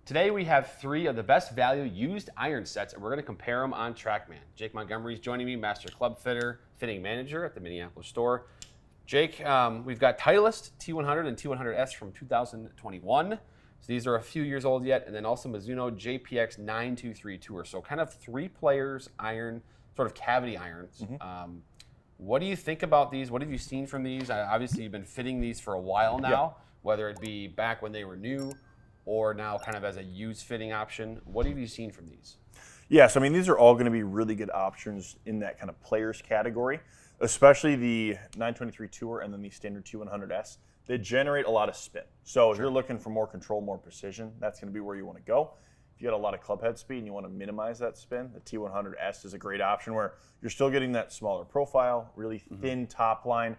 Today we have 3 of the best value used iron sets, and we're going to compare them on TrackMan. Jake Montgomery is joining me, Master Club Fitter, Fitting Manager at the Minneapolis store. Jake, we've got Titleist T100 and T100S from 2021. So these are a few years old yet, and then also Mizuno JPX 923 Tour. So kind of 3 players iron, sort of cavity irons. What do you think about these? What have you seen from these? Obviously, you've been fitting these for a while now, whether it be back when they were new or now kind of as a used fitting option. What have you seen from these? Yeah, so I mean, these are all going to be really good options in that kind of players category, especially the 923 Tour and then the standard T100S. They generate a lot of spin. So if you're looking for more control, more precision, that's going to be where you want to go. If you got a lot of club head speed and you want to minimize that spin, the T100S is a great option where you're still getting that smaller profile, really thin top line,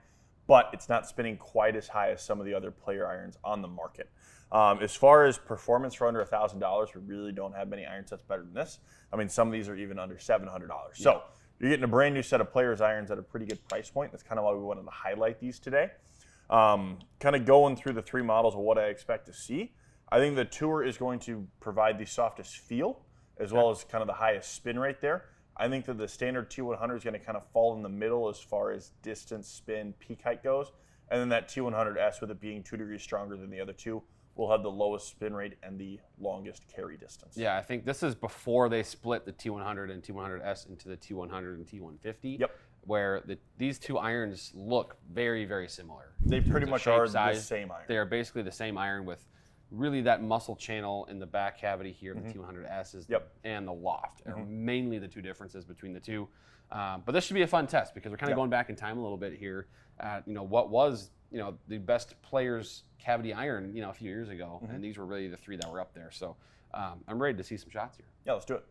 but it's not spinning quite as high as some of the other player irons on the market. As far as performance for under $1,000, we really don't have many iron sets better than this. I mean, some of these are even under $700. So you're getting a brand new set of players irons at a pretty good price point. That's kind of why we wanted to highlight these today. Kind of going through the 3 models of what I expect to see. I think the Tour is going to provide the softest feel as well as kind of the highest spin rate there. I think that the standard T100 is going to kind of fall in the middle as far as distance, spin, peak height goes. And then that T100S, with it being 2 degrees stronger than the other 2, will have the lowest spin rate and the longest carry distance. Yeah, I think this is before they split the T100 and T100S into the T100 and T150. Yep. Where these 2 irons look very, very similar. They pretty much are the same iron. They are basically the same iron with really that muscle channel in the back cavity here, the T100S is, and the loft are mainly the 2 differences between the 2. But this should be a fun test because we're kind of going back in time a little bit here. What was the best players cavity iron a few years ago, and these were really the 3 that were up there. So I'm ready to see some shots here. Yeah, let's do it.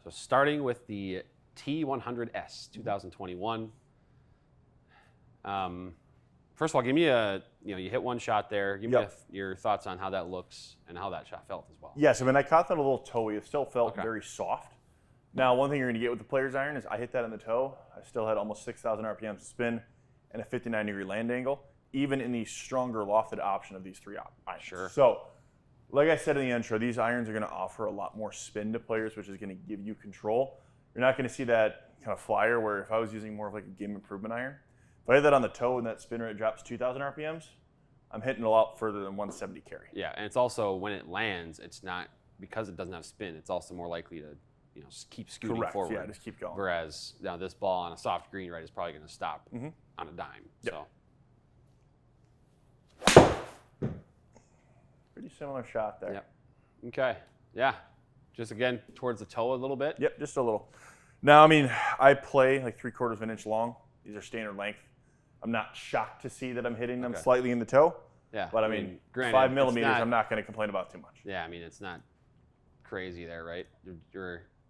So starting with the T100S 2021. First of all, give me you hit one shot there. Give me your thoughts on how that looks and how that shot felt as well. Yes, I mean, I caught that a little toey. It still felt very soft. Now, one thing you're going to get with the player's iron is I hit that in the toe. I still had almost 6,000 RPMs to spin and a 59-degree land angle, even in the stronger lofted option of these 3 irons. Sure. So, like I said in the intro, these irons are going to offer a lot more spin to players, which is going to give you control. You're not going to see that kind of flyer where if I was using more of like a game improvement iron, if I hit that on the toe and that spin rate drops 2,000 RPMs, I'm hitting a lot further than 170 carry. Yeah, and it's also when it lands, it's not, because it doesn't have spin, it's also more likely to keep scooting forward. Yeah, just keep going. Whereas this ball on a soft green, right, is probably going to stop on a dime. Yep. So pretty similar shot there. Yep. Okay. Yeah. Just again towards the toe a little bit. Yep, just a little. Now, I mean, I play like 3/4 of an inch long. These are standard length. I'm not shocked to see that I'm hitting them slightly in the toe. Yeah. But I mean, granted, 5 millimeters, I'm not going to complain about too much. Yeah, I mean, it's not crazy there, right?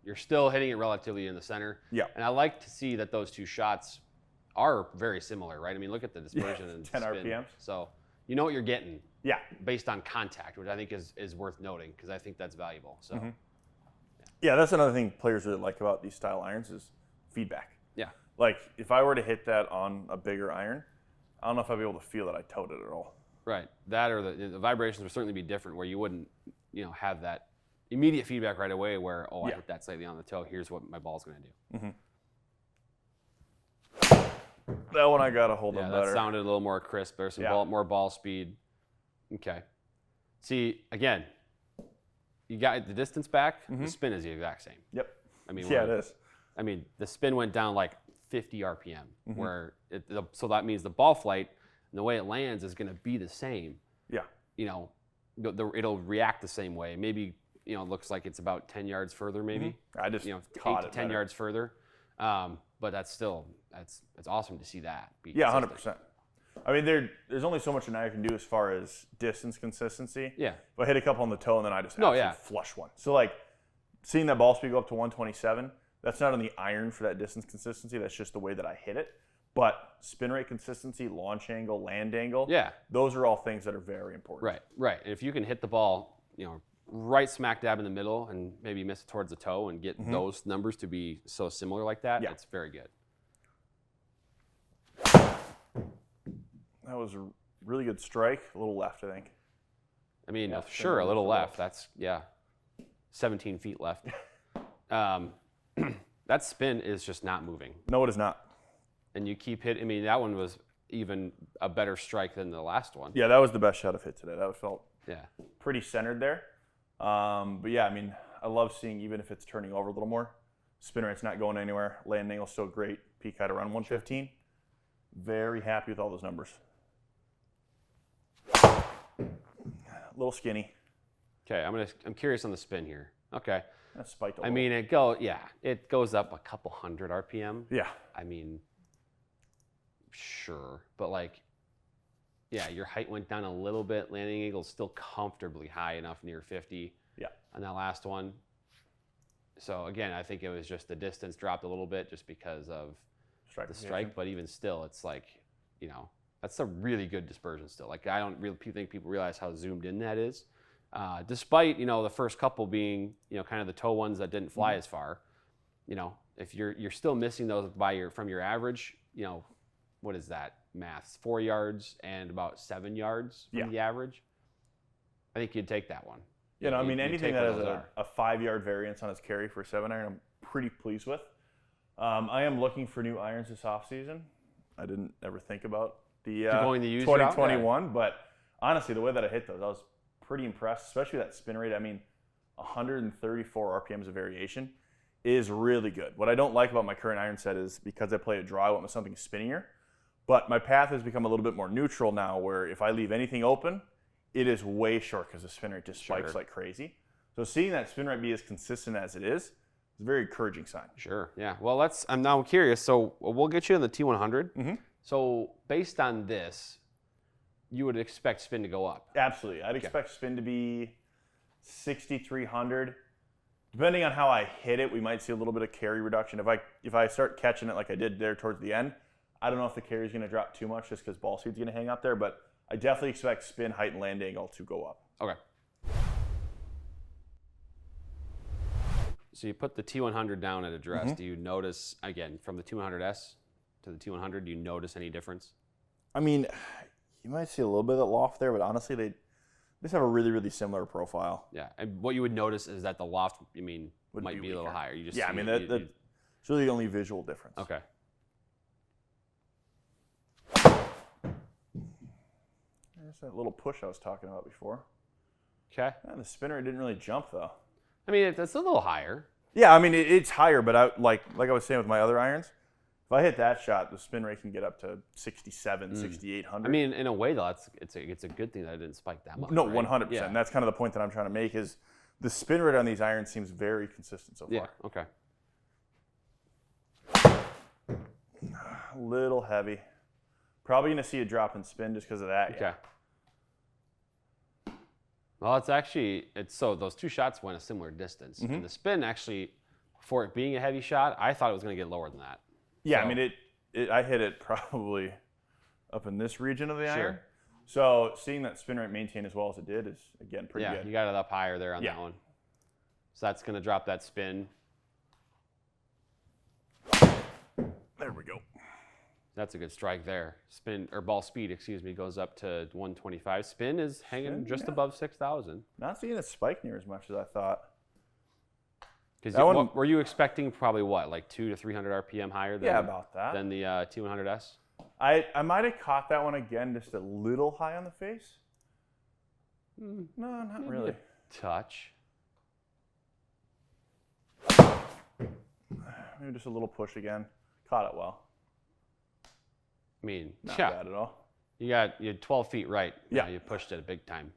You're still hitting it relatively in the center. Yeah. And I like to see that those 2 shots are very similar, right? I mean, look at the dispersion and 10 spin. RPMs. So you know what you're getting. Yeah. Based on contact, which I think is worth noting because I think that's valuable. So. Yeah, that's another thing players really like about these style irons is feedback. Yeah. Like if I were to hit that on a bigger iron, I don't know if I'd be able to feel that I towed it at all. Right. That or the vibrations would certainly be different where you wouldn't, have that immediate feedback right away where, I hit that slightly on the toe, here's what my ball's going to do. That one I got to hold them better. That sounded a little more crisp. There's some more ball speed. Okay. See, again, you got the distance back, the spin is the exact same. Yep. I mean, it is. I mean, the spin went down like 50 RPM, where so that means the ball flight and the way it lands is going to be the same. Yeah. It'll react the same way. Maybe it looks like it's about 10 yards further, maybe. I just 8 to 10 yards further. But that's still it's awesome to see that. Yeah, 100%. I mean, there's only so much an iron can do as far as distance consistency. Yeah. If I hit a couple on the toe and then I just flush one. So like seeing that ball speed go up to 127, that's not on the iron for that distance consistency. That's just the way that I hit it. But spin rate consistency, launch angle, land angle, those are all things that are very important. Right. And if you can hit the ball, right smack dab in the middle and maybe miss it towards the toe and get those numbers to be so similar like that, it's very good. That was a really good strike. A little left, I think. I mean, Yeah, sure, a little left. left. That's, 17 feet left. That spin is just not moving. No, it is not. And you keep hitting. I mean, that one was even a better strike than the last one. Yeah, that was the best shot I've hit today. That felt Yeah. pretty centered there. But yeah, I mean, I love seeing, even if it's turning over a little more, spin rate's not going anywhere. Land angle's still great. Peak height around 115. Very happy with all those numbers. A little skinny. Okay, I'm curious on the spin here. Okay. That spiked a I little. mean, it goes up a couple hundred RPM. Yeah. I mean, sure, but like, yeah, your height went down a little bit. Landing angle's still comfortably high enough, near 50. Yeah. On that last one. So again, I think it was just the distance dropped a little bit just because of the strike, but even still, it's like, that's a really good dispersion still. Like, I don't really think people realize how zoomed in that is. Despite, the first couple being, kind of the toe ones that didn't fly as far, if you're still missing those from your average, what is that math? 4 yards and about 7 yards from the average. I think you'd take that one. I mean, anything that has a 5-yard variance on its carry for a 7-iron, I'm pretty pleased with. I am looking for new irons this offseason. I didn't ever think about the going to use 2021, but honestly, the way that I hit those, I was pretty impressed, especially that spin rate. I mean, 134 RPMs of variation is really good. What I don't like about my current iron set is because I play it dry, I want something spinnier. But my path has become a little bit more neutral now, where if I leave anything open, it is way short because the spin rate just spikes like crazy. So seeing that spin rate be as consistent as it is a very encouraging sign. Sure, yeah. Well, I'm now curious. So we'll get you in the T100. So based on this, you would expect spin to go up. Absolutely. I'd expect spin to be 6,300. Depending on how I hit it, we might see a little bit of carry reduction. If I start catching it like I did there towards the end, I don't know if the carry is going to drop too much just because ball speed's going to hang out there, but I definitely expect spin, height, and land angle to go up. Okay. So you put the T100 down at address. Do you notice, again, from the T100S to the T100, do you notice any difference? I mean, you might see a little bit of loft there, but honestly, they just have a really, really similar profile. Yeah, and what you would notice is that the loft, might be a little higher. You just it's really the only visual difference. Okay. There's that little push I was talking about before. Okay. The spinner didn't really jump though. I mean, it's a little higher. Yeah, I mean it's higher, but like I was saying with my other irons, if I hit that shot, the spin rate can get up to 6,700, 6,800. I mean, in a way though, it's a good thing that it didn't spike that much. No, right? 100%. Yeah. That's kind of the point that I'm trying to make is the spin rate on these irons seems very consistent so far. Yeah. Okay. A little heavy. Probably going to see a drop in spin just because of that. Okay. Yeah. Well, so those two shots went a similar distance. And the spin actually, for it being a heavy shot, I thought it was going to get lower than that. Yeah, so, I mean, I hit it probably up in this region of the iron. Sure. So seeing that spin rate maintain as well as it did is, again, pretty good. Yeah, you got it up higher there on that one. So that's going to drop that spin. There we go. That's a good strike there. Spin, or ball speed, goes up to 125. Spin is hanging just above 6,000. Not seeing it spike near as much as I thought. Because were you expecting probably what, like 200 to 300 RPM higher than, about that. Than the T100S? I might have caught that one again just a little high on the face. No, not really. A touch. Maybe just a little push again. Caught it well. I mean, Not bad at all. You had 12 feet right. Yeah. You pushed it a big time.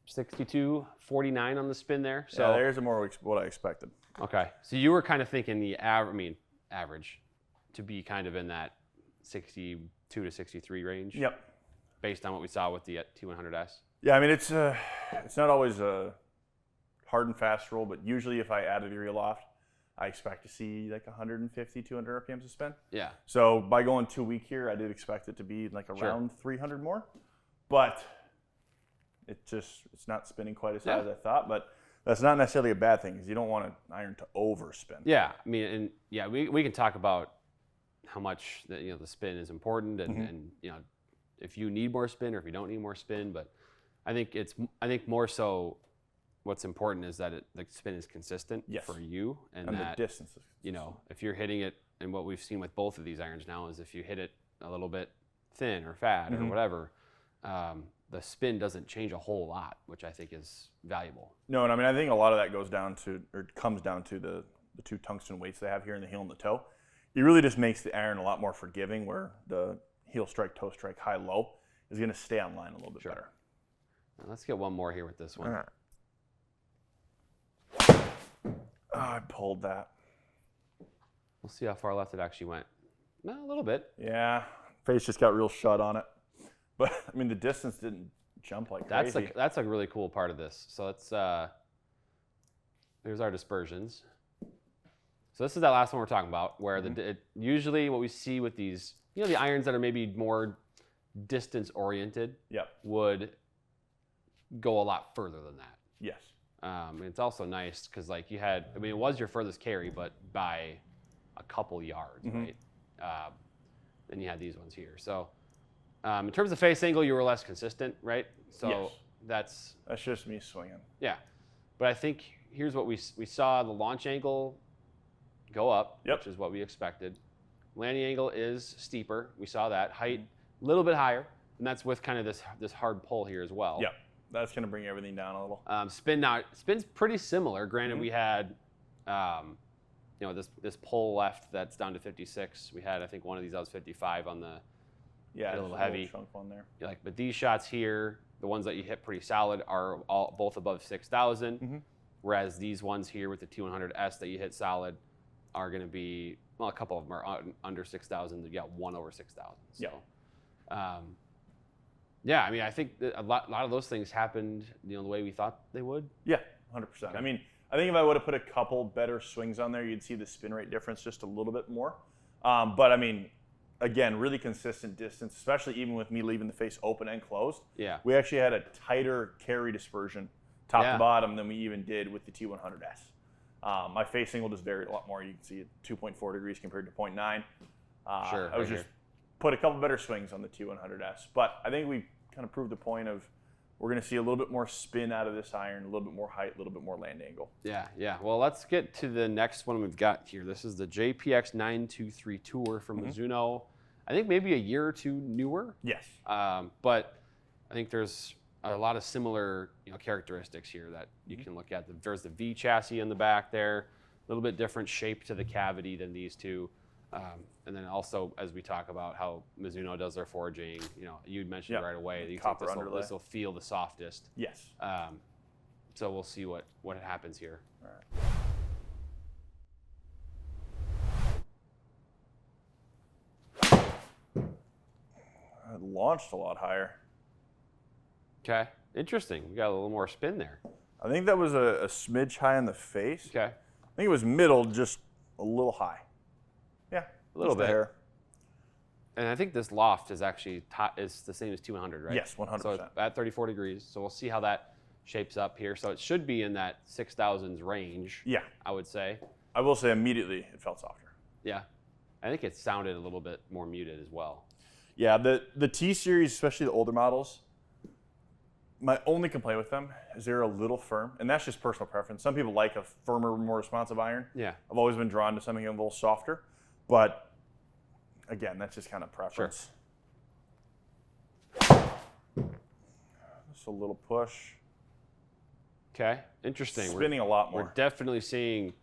62.49 on the spin there. So yeah, there's more what I expected. Okay. So you were kind of thinking the average to be kind of in that 62 to 63 range. Yep. Based on what we saw with the T100S. Yeah, I mean it's not always a hard and fast rule, but usually if I add a degree of loft, I expect to see like 150, 200 RPMs of spin. Yeah. So by going 2 week here, I did expect it to be like around 300 more, but it's not spinning quite as high as I thought. But that's not necessarily a bad thing because you don't want an iron to overspin. Yeah, I mean, and yeah, we can talk about how much the spin is important and if you need more spin or if you don't need more spin. But I think more so what's important is that the spin is consistent for you, and that the distance is if you're hitting it, and what we've seen with both of these irons now is if you hit it a little bit thin or fat or whatever, the spin doesn't change a whole lot, which I think is valuable. No, and I mean, I think a lot of that comes down to the two tungsten weights they have here in the heel and the toe. It really just makes the iron a lot more forgiving, where the heel strike, toe strike, high, low is going to stay on line a little bit better. Now let's get one more here with this one. All right. Oh, I pulled that. We'll see how far left it actually went. A little bit. Yeah, face just got real shut on it. But I mean, the distance didn't jump like crazy. That's a really cool part of this. So let's there's our dispersions. So this is that last one we're talking about, where usually what we see with these, the irons that are maybe more distance oriented, would go a lot further than that. Yes. And it's also nice because it was your furthest carry, but by a couple yards, right? Then you had these ones here. So in terms of face angle, you were less consistent, right? So that's just me swinging. Yeah, but I think here's what we saw: the launch angle go up, which is what we expected. Landing angle is steeper. We saw that. Height a little bit higher, and that's with kind of this hard pull here as well. Yep, that's going to bring everything down a little. Spin's pretty similar. Granted, we had this pull left that's down to 56. We had, I think, one of these that was 55 on the a little heavy chunk one there. But these shots here, the ones that you hit pretty solid, are both above 6,000. Whereas these ones here with the T100S that you hit solid are going to be, a couple of them are under 6,000. You got one over 6,000. So, I mean, I think a lot of those things happened, the way we thought they would. Yeah, 100%. Okay. I mean, I think if I would have put a couple better swings on there, you'd see the spin rate difference just a little bit more. But I mean, again, really consistent distance, especially even with me leaving the face open and closed. Yeah. We actually had a tighter carry dispersion top to bottom than we even did with the T100S. My face angle just varied a lot more. You can see it 2.4 degrees compared to 0.9. I was just put a couple better swings on the T100S. But I think we kind of proved the point of we're going to see a little bit more spin out of this iron, a little bit more height, a little bit more land angle. Yeah. Well, let's get to the next one we've got here. This is the JPX 923 Tour from Mizuno. I think maybe a year or two newer. Yes. But I think there's a lot of similar characteristics here that you can look at. There's the V chassis in the back there, a little bit different shape to the cavity than these two. And then also, as we talk about how Mizuno does their forging, you mentioned right away, this will feel the softest. Yes. So we'll see what happens here. All right. It launched a lot higher. Okay, interesting. We got a little more spin there. I think that was a smidge high in the face. Okay. I think it was middle, just a little high. Yeah, a little bit. Hair. And I think this loft is actually is the same as T100, right? Yes, 100%. So it's at 34 degrees. So we'll see how that shapes up here. So it should be in that 6,000s range. Yeah, I would say. I will say immediately it felt softer. Yeah, I think it sounded a little bit more muted as well. Yeah, the T series, especially the older models, my only complaint with them is they're a little firm, and that's just personal preference. Some people like a firmer, more responsive iron. Yeah. I've always been drawn to something a little softer, but again, that's just kind of preference. Sure. Just a little push. Okay, interesting. Spinning a lot more. We're definitely seeing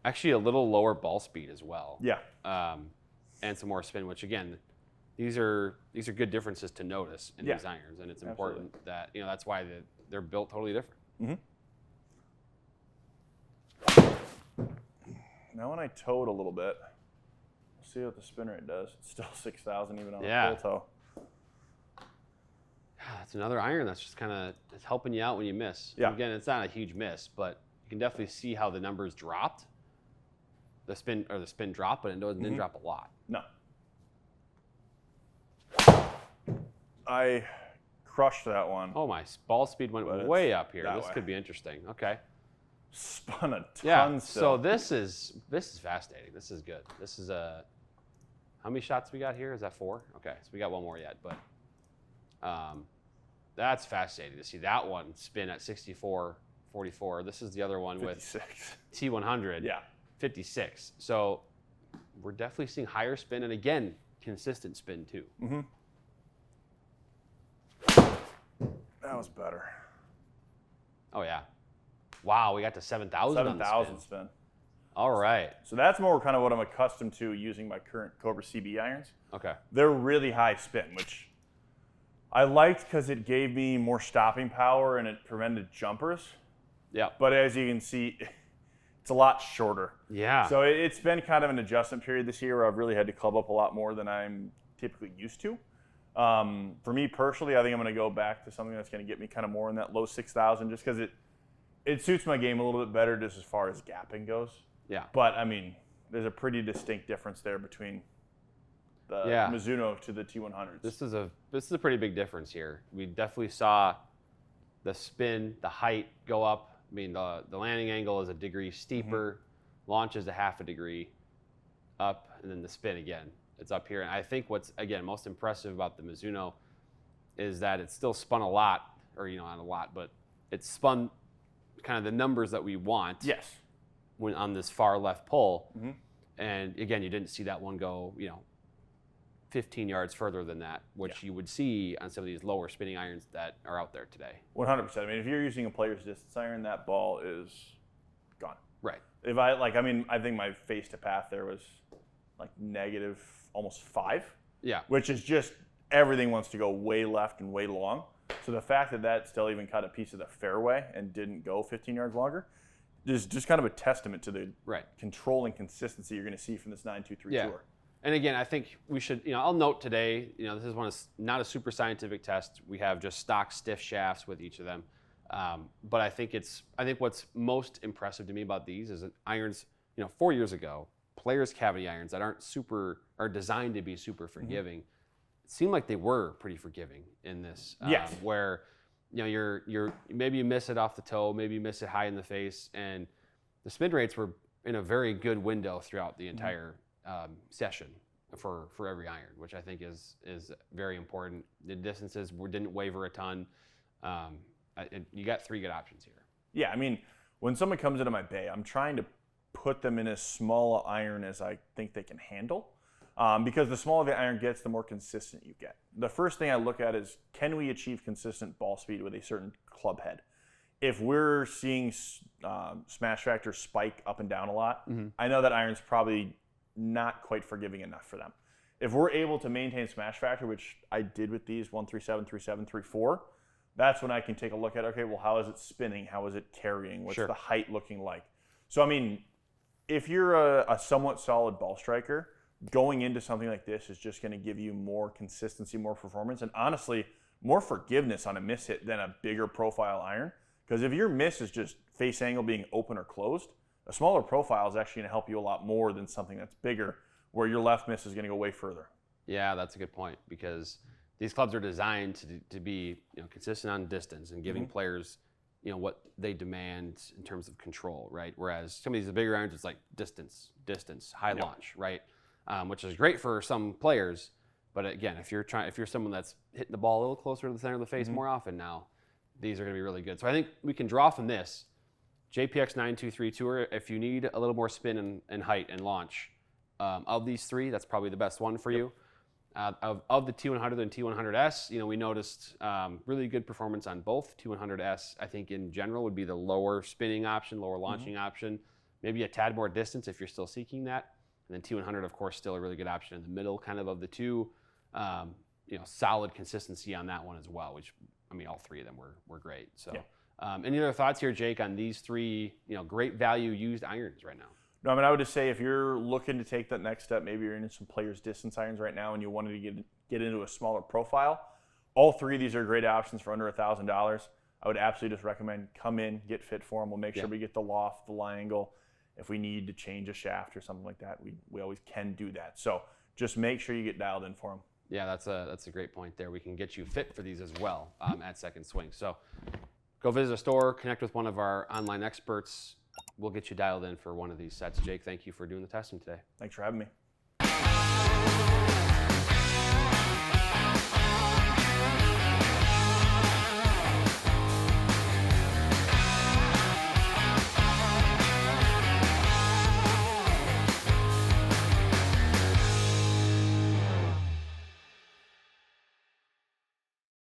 actually a little lower ball speed as well. Yeah. And some more spin, which again, these are good differences to notice in these irons, and it's important that that's why they're built totally different. Now when I toe it a little bit, we'll see what the spin rate does. It's still 6,000 even on a full toe. That's another iron that's just kind of helping you out when you miss. Yeah. And again, it's not a huge miss, but you can definitely see how the numbers dropped. The spin dropped, but it didn't drop a lot. No. I crushed that one. Oh, my ball speed went way up here. This could be interesting. Okay. Spun a ton. Yeah. Still. So this is fascinating. This is good. This is How many shots we got here? Is that 4? Okay, so we got one more yet, but that's fascinating to see that one spin at 64.44. This is the other one 56. with T100. Yeah. 56. So we're definitely seeing higher spin, and again, consistent spin too. Mm-hmm. That was better. Oh yeah. Wow, we got to 7,000 on the 7,000 spin. All right. So that's more kind of what I'm accustomed to using my current Cobra CB irons. Okay. They're really high spin, which I liked because it gave me more stopping power and it prevented jumpers. Yeah. But as you can see, it's a lot shorter. Yeah. So it's been kind of an adjustment period this year where I've really had to club up a lot more than I'm typically used to. For me personally, I think I'm going to go back to something that's going to get me kind of more in that low 6,000 just because it suits my game a little bit better just as far as gapping goes. Yeah. But, I mean, there's a pretty distinct difference there between the Mizuno to the T100s. This is a pretty big difference here. We definitely saw the spin, the height go up. I mean, the landing angle is a degree steeper, launch is a half a degree up, and then the spin again. It's up here. And I think what's, again, most impressive about the Mizuno is that it's still spun a lot, or, not a lot, but it's spun kind of the numbers that we want. Yes. When on this far left pole. And again, you didn't see that one go, 15 yards further than that, which you would see on some of these lower spinning irons that are out there today. 100%. I mean, if you're using a player's distance iron, that ball is gone. Right. If I think my face to path there was like negative almost 5. Yeah. Which is just everything wants to go way left and way long. So the fact that that still even cut a piece of the fairway and didn't go 15 yards longer is just kind of a testament to the control and consistency you're going to see from this 923 tour. And again, I think we should, I'll note today, this is not a super scientific test. We have just stock stiff shafts with each of them. But I think what's most impressive to me about these is that irons, 4 years ago, players' cavity irons that are designed to be super forgiving. It seemed like they were pretty forgiving in this. Where, you're maybe you miss it off the toe, maybe you miss it high in the face, and the spin rates were in a very good window throughout the entire session for every iron, which I think is very important. The distances didn't waver a ton. You got 3 good options here. Yeah, I mean, when someone comes into my bay, I'm trying to put them in as small an iron as I think they can handle. Because the smaller the iron gets, the more consistent you get. The first thing I look at is, can we achieve consistent ball speed with a certain club head? If we're seeing smash factor spike up and down a lot, I know that iron's probably not quite forgiving enough for them. If we're able to maintain smash factor, which I did with these 137, 37, 34, that's when I can take a look at, okay, well, how is it spinning? How is it carrying? What's the height looking like? So, I mean, if you're a somewhat solid ball striker, going into something like this is just going to give you more consistency, more performance, and honestly, more forgiveness on a miss hit than a bigger profile iron. Because if your miss is just face angle being open or closed, a smaller profile is actually going to help you a lot more than something that's bigger, where your left miss is going to go way further. Yeah, that's a good point, because these clubs are designed to be consistent on distance and giving players what they demand in terms of control, right? Whereas some of these bigger irons, it's like distance, high launch, right? Which is great for some players, but again, if you're someone that's hitting the ball a little closer to the center of the face more often now, these are going to be really good. So I think we can draw from this JPX 923 Tour. If you need a little more spin and height and launch, of these 3, that's probably the best one for you. Of the T100 and T100S, we noticed really good performance on both. T100S, I think in general, would be the lower spinning option, lower launching option, maybe a tad more distance if you're still seeking that. And then T100, of course, still a really good option in the middle, kind of the two. Solid consistency on that one as well, which, I mean, all 3 of them were great. So, any other thoughts here, Jake, on these 3, great value used irons right now? No, I mean, I would just say if you're looking to take that next step, maybe you're into some players' distance irons right now and you wanted to get into a smaller profile, all 3 of these are great options for under $1,000. I would absolutely just recommend come in, get fit for them. We'll make sure we get the loft, the lie angle. If we need to change a shaft or something like that, we always can do that. So just make sure you get dialed in for them. Yeah, that's a great point there. We can get you fit for these as well at Second Swing. So go visit a store, connect with one of our online experts. We'll get you dialed in for one of these sets. Jake, thank you for doing the testing today. Thanks for having me.